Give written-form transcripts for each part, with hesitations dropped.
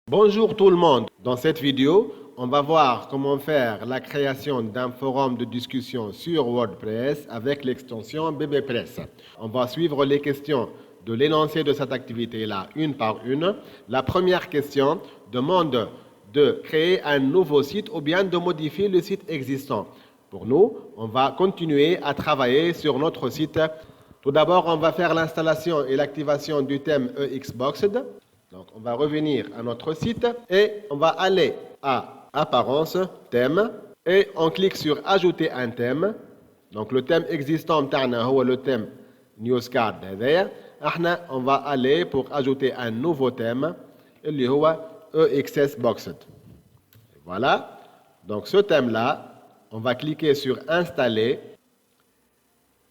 Bonjour tout le monde. Dans cette vidéo, on va voir comment faire la création d'un forum de discussion sur WordPress avec l'extension BBPress. On va suivre les questions de l'énoncé de cette activité-là une par une. La première question demande de créer un nouveau site ou bien de modifier le site existant. Pour nous, on va continuer à travailler sur notre site. Tout d'abord, on va faire l'installation et l'activation du thème EXBoxed. Donc, on va revenir à notre site et on va aller à Apparence, Thème, et on clique sur Ajouter un thème. Donc, le thème existant, le thème Newscard. On va aller pour ajouter un nouveau thème, اللي هو EXBoxed. Voilà. Donc, ce thème-là, on va cliquer sur Installer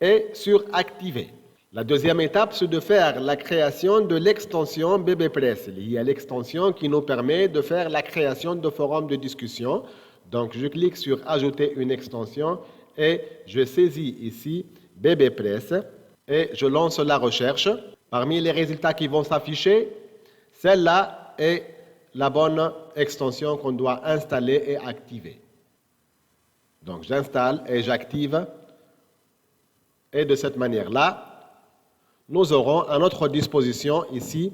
et sur Activer. La deuxième étape, c'est de faire la création de l'extension BBPress. Il y a l'extension qui nous permet de faire la création de forums de discussion. Donc, je clique sur Ajouter une extension et je saisis ici BBPress et je lance la recherche. Parmi les résultats qui vont s'afficher, celle-là est la bonne extension qu'on doit installer et activer. Donc, j'installe et j'active. Et de cette manière-là, nous aurons à notre disposition ici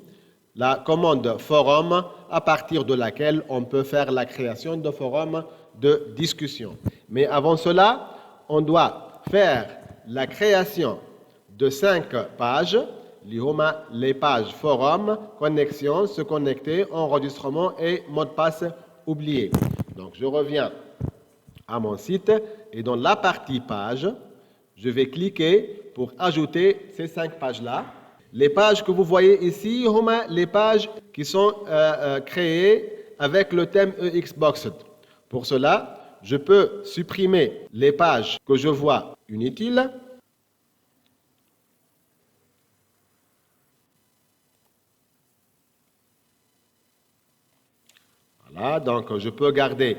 la commande forum à partir de laquelle on peut faire la création de forums de discussion. Mais avant cela, on doit faire la création de 5 pages, les pages forum, connexion, se connecter, enregistrement et mot de passe oublié. Donc je reviens à mon site et dans la partie page, je vais cliquer pour ajouter ces 5 pages-là. Les pages que vous voyez ici, les pages qui sont créées avec le thème EXBoxed. Pour cela, je peux supprimer les pages que je vois inutiles. Voilà, donc je peux garder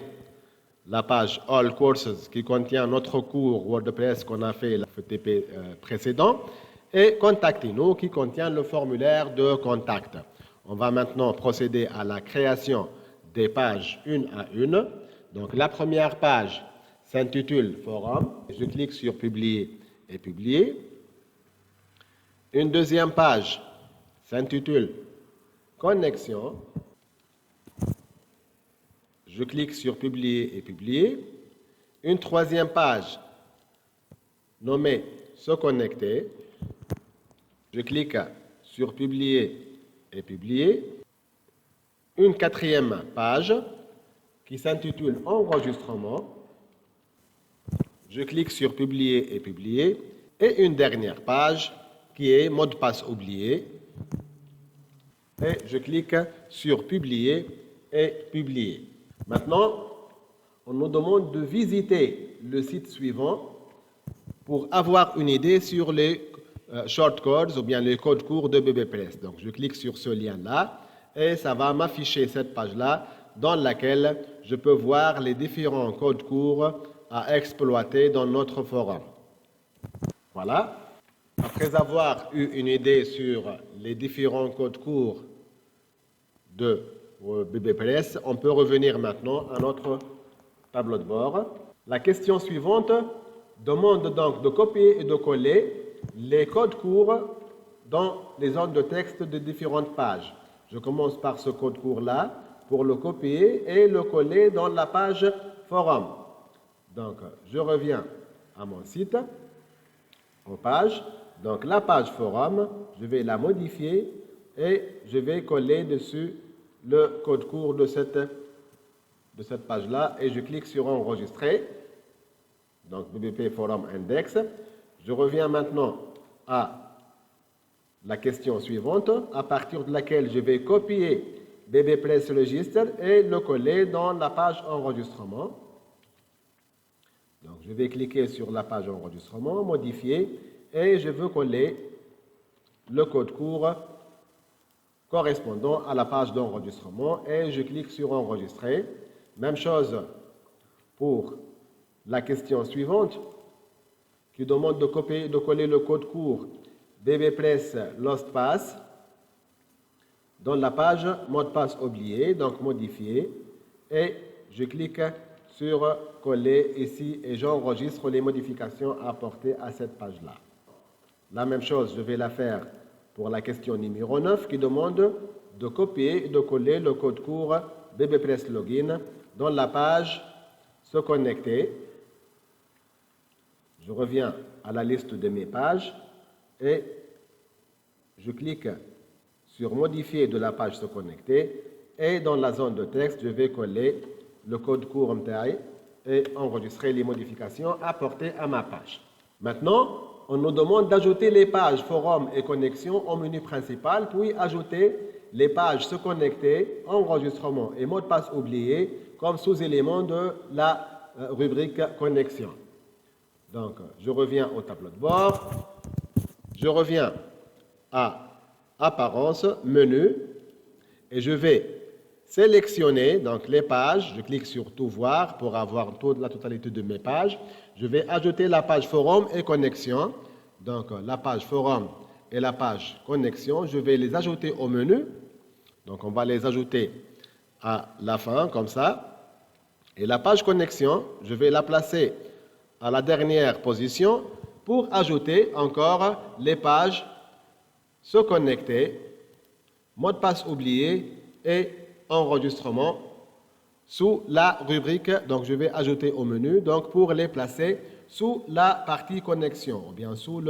la page All Courses qui contient notre cours WordPress qu'on a fait la FTP précédent et Contactez-nous qui contient le formulaire de contact. On va maintenant procéder à la création des pages une à une. Donc la première page s'intitule Forum. Je clique sur Publier et Publier. Une deuxième page s'intitule Connexion. Je clique sur Publier et Publier. Une troisième page nommée Se connecter. Je clique sur Publier et Publier. Une quatrième page qui s'intitule Enregistrement. Je clique sur Publier et Publier. Et une dernière page qui est Mot de passe oublié. Et je clique sur Publier et Publier. Maintenant, on nous demande de visiter le site suivant pour avoir une idée sur les shortcodes ou bien les codes courts de BBPress. Donc, je clique sur ce lien-là et ça va m'afficher cette page-là dans laquelle je peux voir les différents codes courts à exploiter dans notre forum. Voilà. Après avoir eu une idée sur les différents codes courts de BBPress, on peut revenir maintenant à notre tableau de bord. La question suivante demande donc de copier et de coller les codes courts dans les zones de texte de différentes pages. Je commence par ce code court-là pour le copier et le coller dans la page forum. Donc, je reviens à mon site, en page. Donc, la page forum, je vais la modifier et je vais coller dessus le code court de cette page-là et je clique sur Enregistrer. Donc, BBP Forum Index. Je reviens maintenant à la question suivante, à partir de laquelle je vais copier BBPress Register et le coller dans la page Enregistrement. Donc, je vais cliquer sur la page Enregistrement, Modifier, et je veux coller le code court correspondant à la page d'enregistrement et je clique sur Enregistrer. Même chose pour la question suivante qui demande de copier et de coller le code court BBPress LostPass dans la page mot de passe oublié, donc modifier, et je clique sur coller ici et j'enregistre les modifications apportées à cette page-là. La même chose, je vais la faire pour la question numéro 9 qui demande de copier et de coller le code court BBPress Login dans la page Se connecter. Je reviens à la liste de mes pages et je clique sur modifier de la page Se connecter et dans la zone de texte, je vais coller le code court MTI et enregistrer les modifications apportées à ma page. Maintenant, on nous demande d'ajouter les pages forum et connexion au menu principal, puis ajouter les pages Se connecter, enregistrement et mot de passe oublié comme sous-éléments de la rubrique connexion. Donc, je reviens au tableau de bord, je reviens à apparence, menu, et je vais sélectionner donc les pages, je clique sur tout voir pour avoir la totalité de mes pages. Je vais ajouter la page forum et connexion. Donc la page forum et la page connexion, je vais les ajouter au menu. Donc on va les ajouter à la fin comme ça. Et la page connexion, je vais la placer à la dernière position pour ajouter encore les pages Se connecter, mot de passe oublié et enregistrement sous la rubrique, donc je vais ajouter au menu, donc pour les placer sous la partie connexion, ou bien sous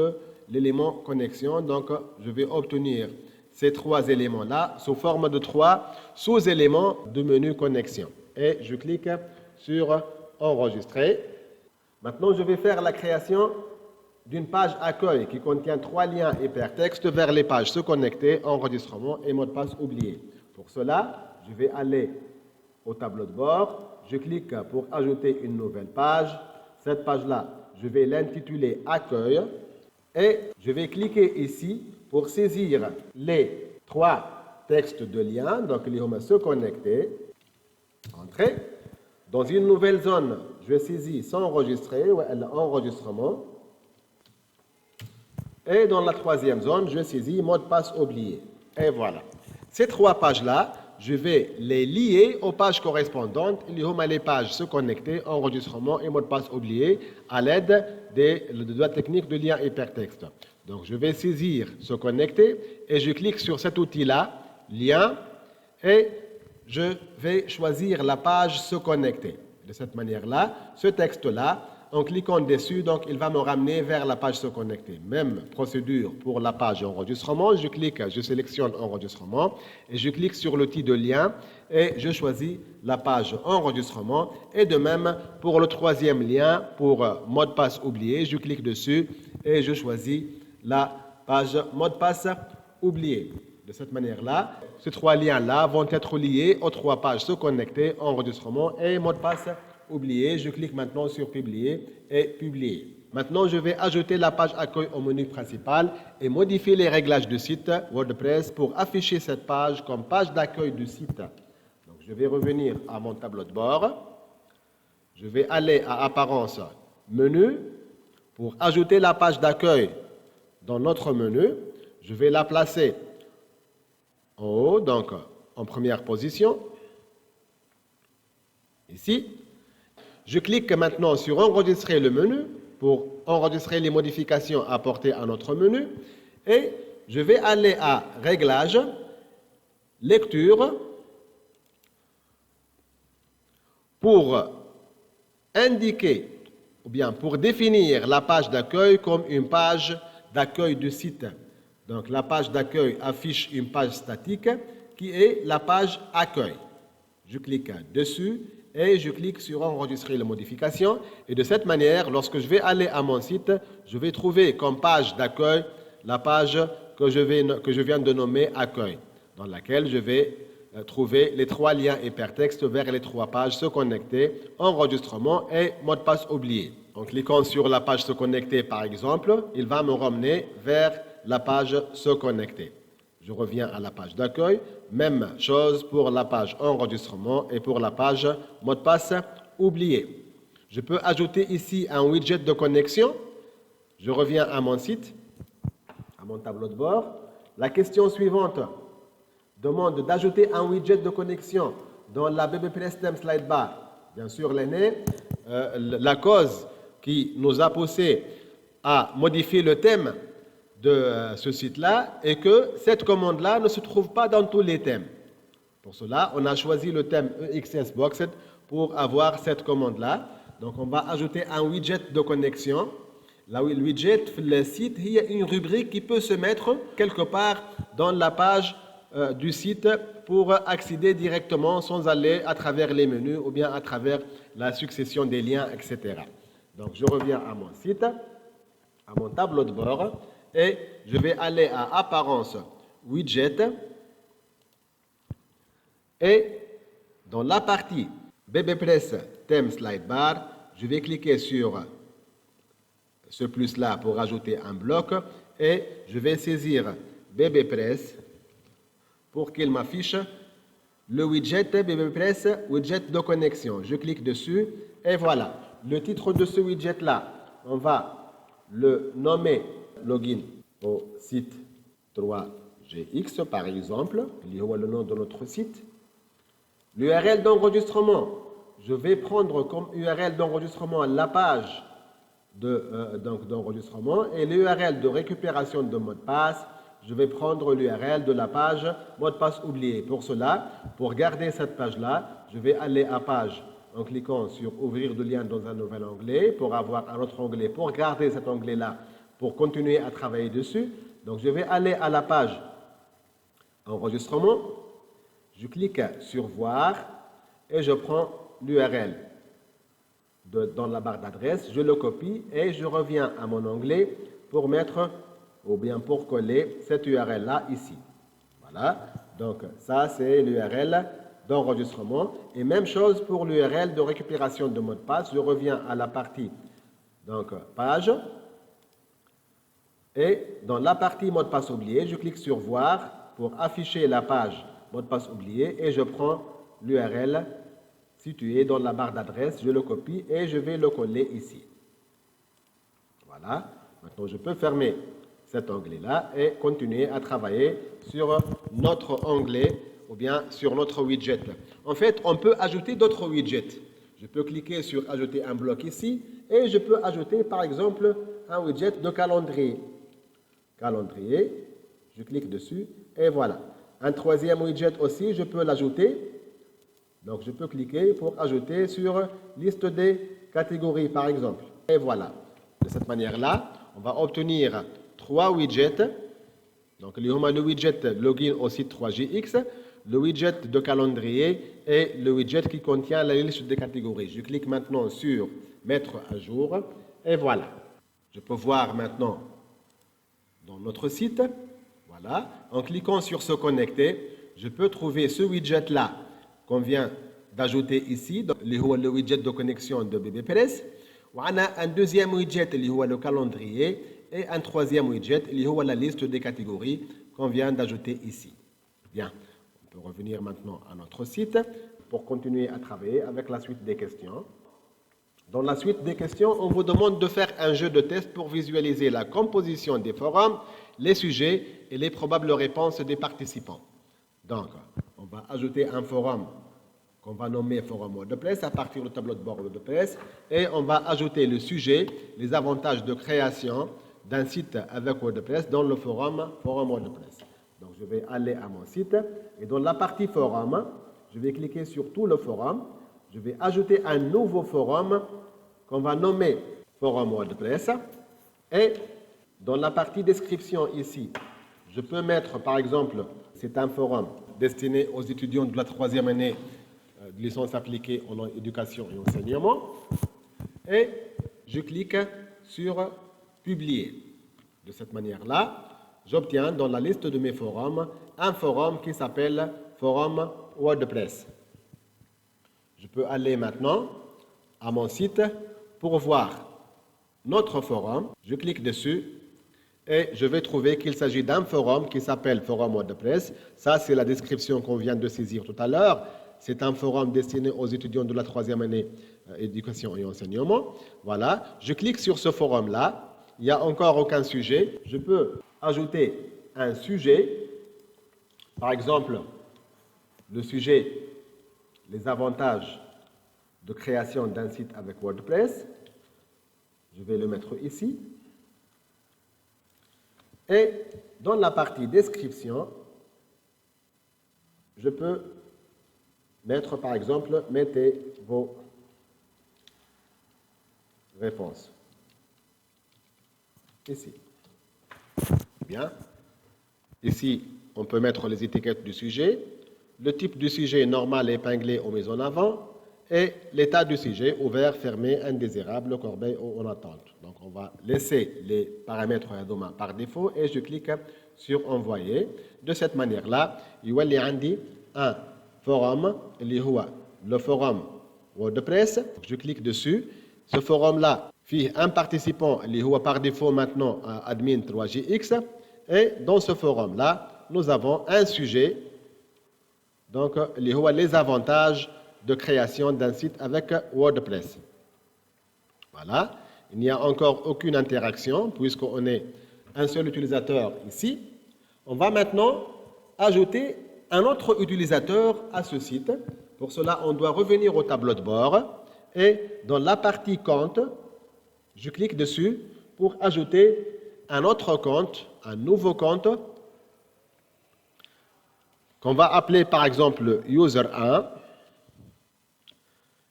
l'élément connexion, donc je vais obtenir ces trois éléments-là sous forme de trois sous-éléments de menu connexion. Et je clique sur enregistrer. Maintenant, je vais faire la création d'une page accueil qui contient trois liens hypertextes vers les pages Se connecter, enregistrement et mot de passe oublié. Pour cela, je vais aller au tableau de bord, je clique pour ajouter une nouvelle page. Cette page-là, je vais l'intituler Accueil et je vais cliquer ici pour saisir les trois textes de lien, donc les vont Se connecter, entrer. Dans une nouvelle zone, je saisis sans enregistrer, enregistrement. Et dans la troisième zone, je saisis mot de passe oublié. Et voilà. Ces trois pages-là, je vais les lier aux pages correspondantes. Il y a les pages Se connecter, enregistrement et mot de passe oublié à l'aide de la technique de lien hypertexte. Donc, je vais saisir Se connecter et je clique sur cet outil-là, lien, et je vais choisir la page Se connecter. De cette manière-là, ce texte-là, en cliquant dessus, donc il va me ramener vers la page Se connecter. Même procédure pour la page enregistrement. Je clique, je sélectionne enregistrement et je clique sur l'outil de lien et je choisis la page enregistrement. Et de même pour le troisième lien, pour mot de passe oublié, je clique dessus et je choisis la page mot de passe oublié. De cette manière-là, ces trois liens-là vont être liés aux trois pages Se connecter, enregistrement et mot de passe oublié. Je clique maintenant sur publier et publier. Maintenant, je vais ajouter la page accueil au menu principal et modifier les réglages du site WordPress pour afficher cette page comme page d'accueil du site. Donc, je vais revenir à mon tableau de bord. Je vais aller à apparence, menu, pour ajouter la page d'accueil dans notre menu. Je vais la placer en haut, donc en première position, ici. Je clique maintenant sur enregistrer le menu pour enregistrer les modifications apportées à notre menu et je vais aller à réglages, lecture pour indiquer ou bien pour définir la page d'accueil comme une page d'accueil du site. Donc la page d'accueil affiche une page statique qui est la page accueil. Je clique dessus et je clique sur enregistrer les modifications. Et de cette manière, lorsque je vais aller à mon site, je vais trouver comme page d'accueil la page que je viens de nommer accueil, dans laquelle je vais trouver les trois liens hypertextes vers les trois pages Se connecter, enregistrement et mot de passe oublié. En cliquant sur la page Se connecter, par exemple, il va me ramener vers la page Se connecter. Je reviens à la page d'accueil. Même chose pour la page enregistrement et pour la page mot de passe oublié. Je peux ajouter ici un widget de connexion. Je reviens à mon site, à mon tableau de bord. La question suivante demande d'ajouter un widget de connexion dans la BBPress Theme Slide Bar. Bien sûr, l'aîné, la cause qui nous a poussé à modifier le thème de ce site-là est que cette commande-là ne se trouve pas dans tous les thèmes. Pour cela, on a choisi le thème EXS Boxed pour avoir cette commande-là. Donc, on va ajouter un widget de connexion. Là où le widget, le site, il y a une rubrique qui peut se mettre quelque part dans la page du site pour accéder directement sans aller à travers les menus ou bien à travers la succession des liens, etc. Donc, je reviens à mon site, à mon tableau de bord et je vais aller à Apparence, Widget et dans la partie BBPress Theme Slide Bar, je vais cliquer sur ce plus-là pour ajouter un bloc et je vais saisir BBPress pour qu'il m'affiche le widget BBPress Widget de connexion. Je clique dessus et voilà. Le titre de ce widget-là, on va le nommer Login au site 3GX par exemple. Il y a le nom de notre site. L'URL d'enregistrement, je vais prendre comme URL d'enregistrement la page d'enregistrement et l'URL de récupération de mot de passe, je vais prendre l'URL de la page mot de passe oublié. Pour cela, pour garder cette page-là, je vais aller à page en cliquant sur ouvrir de lien dans un nouvel onglet pour avoir un autre onglet pour garder cet onglet-là pour continuer à travailler dessus. Donc, je vais aller à la page enregistrement. Je clique sur voir et je prends l'URL dans la barre d'adresse, je le copie et je reviens à mon onglet pour mettre ou bien pour coller cette URL là ici. Voilà, donc ça c'est l'URL d'enregistrement et même chose pour l'URL de récupération de mot de passe. Je reviens à la partie donc page et dans la partie mot de passe oublié, je clique sur voir pour afficher la page mot de passe oublié et je prends l'URL situé dans la barre d'adresse, je le copie et je vais le coller ici. Voilà, maintenant je peux fermer cet onglet-là et continuer à travailler sur notre onglet ou bien sur notre widget. En fait, on peut ajouter d'autres widgets. Je peux cliquer sur ajouter un bloc ici et je peux ajouter par exemple un widget de calendrier. Calendrier, je clique dessus et voilà. Un troisième widget aussi, je peux l'ajouter. Donc, je peux cliquer pour ajouter sur liste des catégories, par exemple. Et voilà. De cette manière-là, on va obtenir 3 widgets. Donc, il y a le widget login au site 3GX, le widget de calendrier et le widget qui contient la liste des catégories. Je clique maintenant sur mettre à jour et voilà. Je peux voir maintenant dans notre site. Voilà. En cliquant sur se connecter, je peux trouver ce widget-là qu'on vient d'ajouter ici, le widget de connexion de BBPress. On a un deuxième widget, le calendrier, et un troisième widget, la liste des catégories qu'on vient d'ajouter ici. Bien, on peut revenir maintenant à notre site pour continuer à travailler avec la suite des questions. Dans la suite des questions, on vous demande de faire un jeu de test pour visualiser la composition des forums, les sujets et les probables réponses des participants. Donc, on va ajouter un forum qu'on va nommer forum WordPress à partir du tableau de bord WordPress et on va ajouter le sujet, les avantages de création d'un site avec WordPress dans le forum WordPress. Donc, je vais aller à mon site et dans la partie forum, je vais cliquer sur tout le forum. Je vais ajouter un nouveau forum qu'on va nommer forum WordPress et dans la partie description ici, je peux mettre par exemple, c'est un forum destiné aux étudiants de la 3e année de licence appliquée en éducation et enseignement et je clique sur publier. De cette manière-là, j'obtiens dans la liste de mes forums un forum qui s'appelle forum WordPress. Je peux aller maintenant à mon site pour voir notre forum. Je clique dessus et je vais trouver qu'il s'agit d'un forum qui s'appelle Forum WordPress. Ça, c'est la description qu'on vient de saisir tout à l'heure. C'est un forum destiné aux étudiants de la 3e année éducation et enseignement. Voilà, je clique sur ce forum-là. Il n'y a encore aucun sujet. Je peux ajouter un sujet Par exemple, le sujet, les avantages de création d'un site avec WordPress. Je vais le mettre ici. Et dans la partie description, je peux mettre, par exemple, mettez vos réponses. Ici. Bien. Ici, on peut mettre les étiquettes du sujet, le type du sujet normal épinglé ou mis en avant, et l'état du sujet, ouvert, fermé, indésirable, corbeille ou en attente. Donc, on va laisser les paramètres par défaut et je clique sur Envoyer. De cette manière-là, il y a un forum, le forum WordPress. Je clique dessus. Ce forum-là, il y a un participant, par défaut maintenant admin 3GX. Et dans ce forum-là, nous avons un sujet, donc les avantages de création d'un site avec WordPress. Voilà, il n'y a encore aucune interaction puisqu'on est un seul utilisateur ici. On va maintenant ajouter un autre utilisateur à ce site. Pour cela, on doit revenir au tableau de bord et dans la partie compte, je clique dessus pour ajouter un autre compte, un nouveau compte qu'on va appeler par exemple user 1.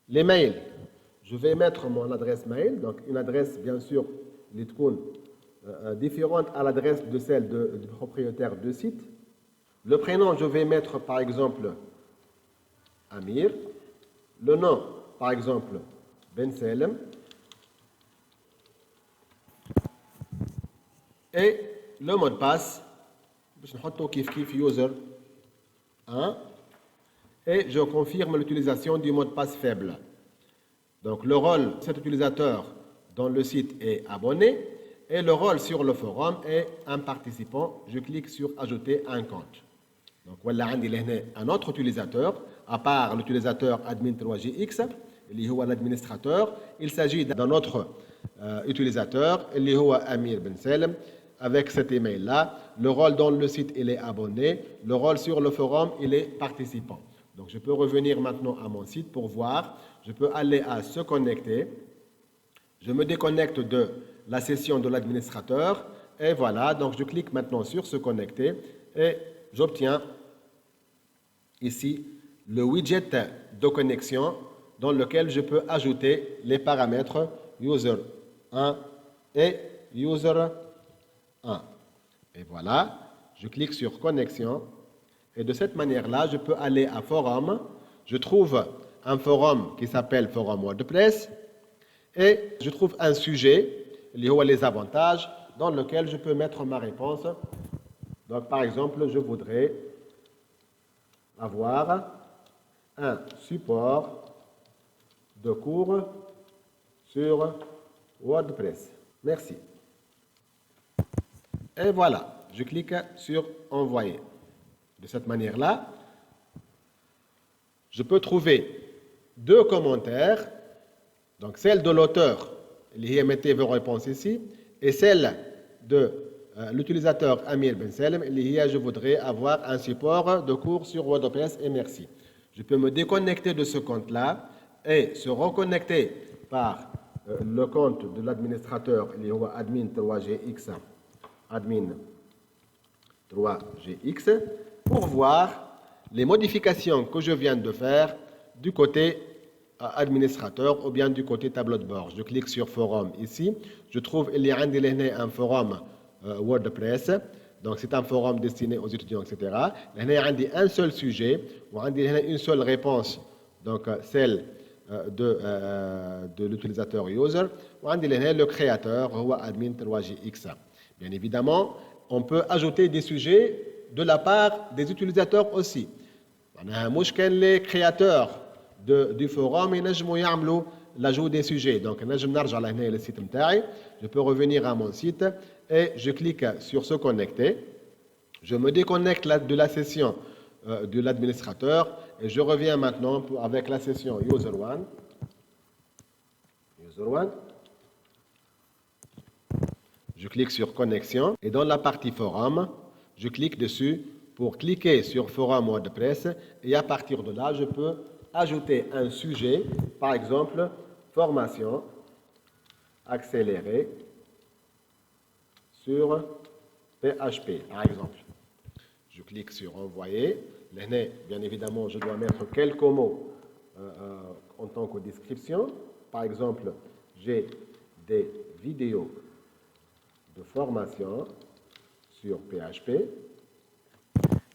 Les mails, je vais mettre mon adresse mail, donc une adresse bien sûr différente à l'adresse de celle du propriétaire de site. Le prénom, je vais mettre par exemple Amir. Le nom, par exemple Ben Salem. Et le mot de passe, je vais user 1. Et je confirme l'utilisation du mot de passe faible. Donc le rôle de cet utilisateur dans le site est abonné et le rôle sur le forum est un participant. Je clique sur ajouter un compte. Donc voilà, un autre utilisateur, à part l'utilisateur admin 3GX, l'administrateur. Il s'agit d'un autre utilisateur, Amir Ben Salem. Avec cet email-là, le rôle dans le site, il est abonné. Le rôle sur le forum, il est participant. Donc, je peux revenir maintenant à mon site pour voir. Je peux aller à se connecter. Je me déconnecte de la session de l'administrateur. Et voilà, donc je clique maintenant sur se connecter et j'obtiens ici le widget de connexion dans lequel je peux ajouter les paramètres user 1 et user 1. Et voilà, je clique sur connexion. Et de cette manière-là, je peux aller à forum. Je trouve un forum qui s'appelle forum WordPress. Et je trouve un sujet, les avantages, dans lequel je peux mettre ma réponse. Donc, par exemple, je voudrais avoir un support de cours sur WordPress. Merci. Et voilà, je clique sur Envoyer. De cette manière-là, je peux trouver deux commentaires, donc celle de l'auteur, mettez vos réponses ici, et celle de l'utilisateur Amir Ben Salem, je voudrais avoir un support de cours sur WordPress et merci. Je peux me déconnecter de ce compte-là et se reconnecter par le compte de l'administrateur, admin 3GX, admin 3GX, pour voir les modifications que je viens de faire du côté administrateur ou bien du côté tableau de bord. Je clique sur forum ici. Je trouve il y a un forum WordPress. Donc c'est un forum destiné aux étudiants, etc. Il y a un seul sujet ou une seule réponse, donc celle de l'utilisateur user. Ou le créateur, admin 3GX. Bien évidemment, on peut ajouter des sujets de la part des utilisateurs aussi. Les créateurs du forum, ils peuvent l'ajout des sujets. Donc, je peux revenir à mon site et je clique sur se connecter. Je me déconnecte de la session de l'administrateur et je reviens maintenant avec la session user 1. Je clique sur connexion et dans la partie forum, je clique dessus pour cliquer sur Forum WordPress et à partir de là, je peux ajouter un sujet, par exemple, formation accélérée sur PHP, par exemple. Je clique sur Envoyer. Là, bien évidemment, je dois mettre quelques mots en tant que description. Par exemple, j'ai des vidéos de formation sur PHP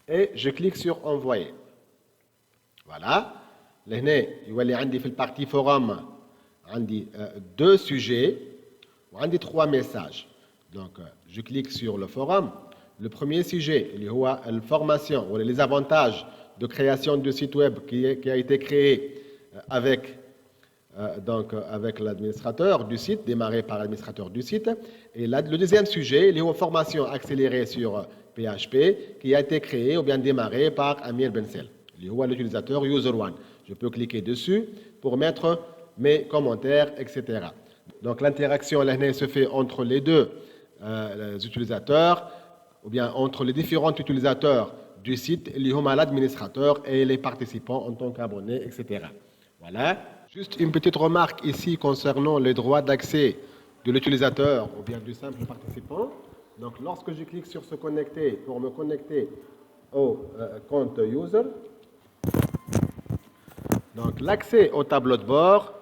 et je clique sur Envoyer. Voilà. Là, il y a dans la partie forum deux sujets et 3 messages. Donc, je clique sur le forum. Le premier sujet, il y a la formation ou les avantages de création de site web qui a été créé avec l'administrateur du site, démarré par l'administrateur du site. Et là, le deuxième sujet, il y a une formation accélérée sur PHP qui a été créée ou bien démarrée par Amir Bensel. Il y a l'utilisateur User1. Je peux cliquer dessus pour mettre mes commentaires, etc. Donc l'interaction se fait entre les deux utilisateurs ou bien entre les différents utilisateurs du site, l'administrateur et les participants en tant qu'abonnés, etc. Voilà. Juste une petite remarque ici concernant les droits d'accès de l'utilisateur ou bien du simple participant. Donc lorsque je clique sur se connecter pour me connecter au compte user, donc l'accès au tableau de bord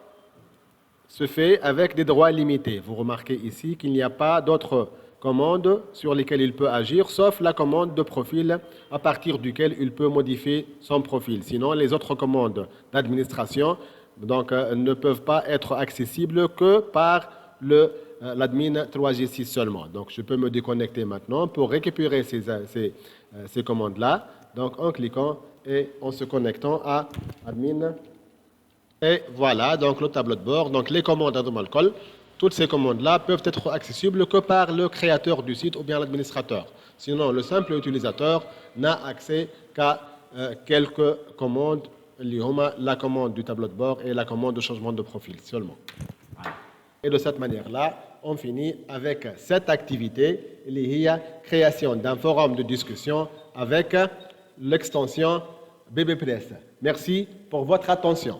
se fait avec des droits limités. Vous remarquez ici qu'il n'y a pas d'autres commandes sur lesquelles il peut agir, sauf la commande de profil à partir duquel il peut modifier son profil. Sinon, les autres commandes d'administration ne peuvent pas être accessibles que par l'admin 3G6 seulement. Donc, je peux me déconnecter maintenant pour récupérer ces commandes-là, donc en cliquant et en se connectant à admin. Et voilà, donc le tableau de bord, donc les commandes AdMalcol, toutes ces commandes-là peuvent être accessibles que par le créateur du site ou bien l'administrateur. Sinon, le simple utilisateur n'a accès qu'à quelques commandes, la commande du tableau de bord et la commande de changement de profil seulement. Voilà. Et de cette manière-là, on finit avec cette activité, la création d'un forum de discussion avec l'extension BBPress. Merci pour votre attention.